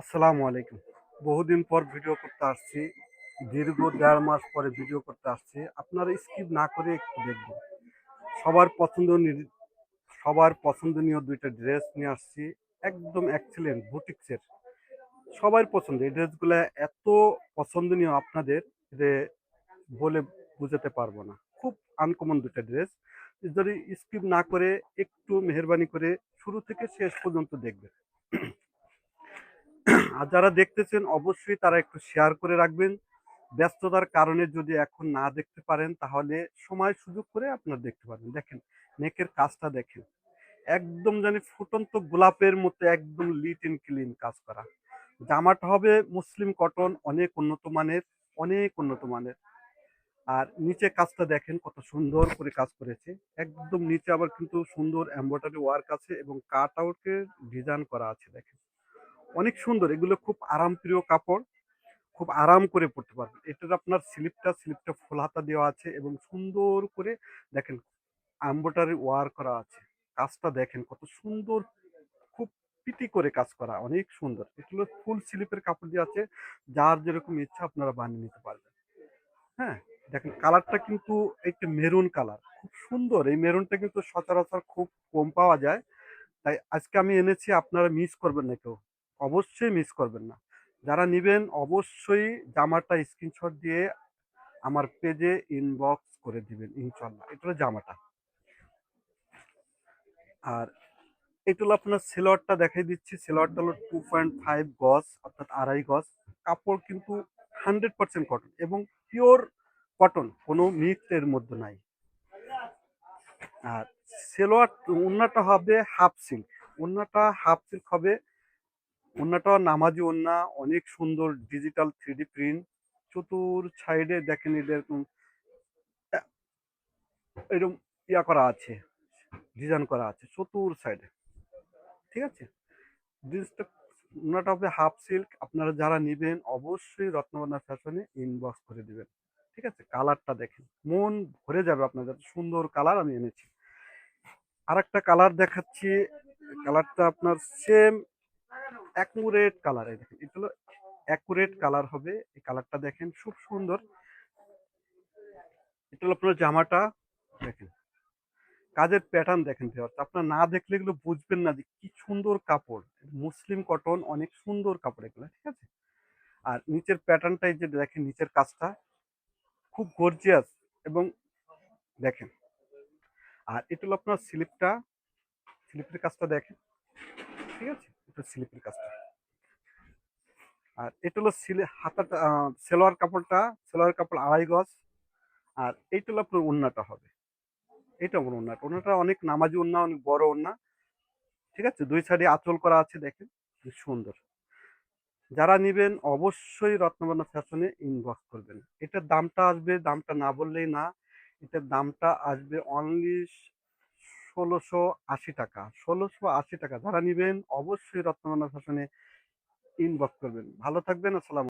আসসালামু আলাইকুম। বহুদিন পর ভিডিও করতে আসছি। দীর্ঘ ১.৫ মাস পরে ভিডিও করতে আসছি। আপনারা স্কিপ না করে একটু দেখবেন। সবার পছন্দ সবার পছন্দনীয় ২ টা ড্রেস নিয়ে আসছি। একদম এক্সেলেন্ট বুটিক্সের। সবার পছন্দ। এই ড্রেসগুলা এত পছন্দনীয় আপনাদের যে বলে বুঝাতে পারবো না। খুব আনকমন ২ টা ড্রেস। যদি স্কিপ না করে একটু মেহেরবানি করে শুরু থেকে শেষ পর্যন্ত দেখবেন। আর যারা দেখতেছেন অবশ্যই তারা একটু শেয়ার করে রাখবেন। ব্যস্ততার কারণে যদি এখন না দেখতে পারেন তাহলে সময় সুযোগ করে আপনারা দেখতে পারবেন। দেখেন নেকের কাজটা দেখেন। একদম জানি ফুটন্ত গোলাপের মতো একদম লিট এন্ড ক্লিন কাজ করা। জামাটা হবে মুসলিম কটন, অনেক উন্নত মানের। আর নিচে কাজটা দেখেন কত সুন্দর করে কাজ করেছে। একদম নিচে আবার কিন্তু সুন্দর এমব্রয়ডারি ওয়ার্ক আছে এবং কাট আউটের ডিজাইন করা আছে দেখেন। অনেক সুন্দর, এগুলো খুব আরামপ্রিয় কাপড়। খুব আরাম করে পড়তে পারবেন। এটার আপনার স্লিপটা ফুল হাতা দেওয়া আছে এবং সুন্দর করে দেখেন এমব্রয়ডারি ওয়ার্ক করা আছে। কাজটা দেখেন কত সুন্দর, খুব পিটি করে কাজ করা, অনেক সুন্দর। এগুলো ফুল স্লিপের কাপড় দিয়ে আছে। যার যেরকম ইচ্ছা আপনারা বানিয়ে নিতে পারবেন। হ্যাঁ? দেখেন কালারটা কিন্তু একটা মেরুন কালার। খুব সুন্দর। এই মেরুনটা কিন্তু সচরাচর খুব কম পাওয়া যায়। তাই আজকে আমি এনেছি, আপনারা মিস করবেন না কেউ। অবশ্যই মিস করবেন না। যারা নিবেন অবশ্যই জামাটা স্ক্রিনশট দিয়ে আমার পেজে ইনবক্স করে দিবেন ইনশাল্লাহ। এটা হলো জামাটা। আর এটা হলো আপনার সেলোয়ারটা দেখাই দিচ্ছি। সেলোয়ারটা হলো 2.5 গজ অর্থাৎ ২.৫ গজ। কাপড় কিন্তু 100% কটন এবং পিওর কটন, কোনো মিক্স এর মধ্যে নাই। আর সেলোয়ার ওড়নাটা হবে হাফ সিল্ক। ওড়নাটা হাফ সিল্ক হবে। ওড়নাটা নামাজি ওড়না, অনেক সুন্দর ডিজিটাল 3D প্রিন্ট। চতুর সাইডে দেখেন এটা এরকম এরকম করা আছে, ডিজাইন করা আছে চতুর সাইডে। ঠিক আছে? জিনিসটা ওড়নাটা হবে হাফ সিল্ক। আপনারা যারা নিবেন অবশ্যই রত্নবন্ধা ফ্যাশনে ইনবক্স করে দিবেন। ঠিক আছে? কালারটা দেখেন। মন ভরে যাবে আপনাদের। সুন্দর কালার আমি এনেছি। আরেকটা কালার দেখাচ্ছি। কালারটা আপনার সেম অ্যাকুরেট কালার। এই দেখেন। এটা হলো অ্যাকুরেট কালার হবে। এই কালারটা দেখেন খুব সুন্দর। এটা হলো আপনার জামাটা দেখেন। কাজের প্যাটার্ন দেখেন ভিউয়ার্স। আপনারা না দেখলে এগুলো বুঝবেন না যে কি সুন্দর কাপড়। মুসলিম কটন, অনেক সুন্দর কাপড় এগুলো। ঠিক আছে? আর নিচের প্যাটার্নটা এই যে দেখেন, নিচের কাজটা খুব গর্জিয়াস এবং দেখেন। আর এটা হলো আপনার স্লিপের কাজটা দেখেন। ঠিক আছে? এটা স্লিপের কাজটা। আর এটা হলো হাতাটা সেলোয়ার কাপড় ২.৫ গজ। আর এইটা হলো আপনার ওড়নাটা হবে। এটা আমার ওড়নাটা। ওড়নাটা অনেক নামাজি ওড়না, অনেক বড় ওড়না। ঠিক আছে? ২ সাইডে আঁচল করা আছে দেখেন। কি সুন্দর। যারা নিবেন অবশ্যই রত্নবন্ধা ফ্যাশনে ইনবক্স করবেন। এটার দামটা আসবে, দামটা না বললেই না। এটার দামটা আসবে অনলি ৳১৬৮০। ৳১৬৮০। যারা নিবেন অবশ্যই রত্নবন্ধা ফ্যাশনে ইনবক্স করবেন। ভালো থাকবেন। আসসালামু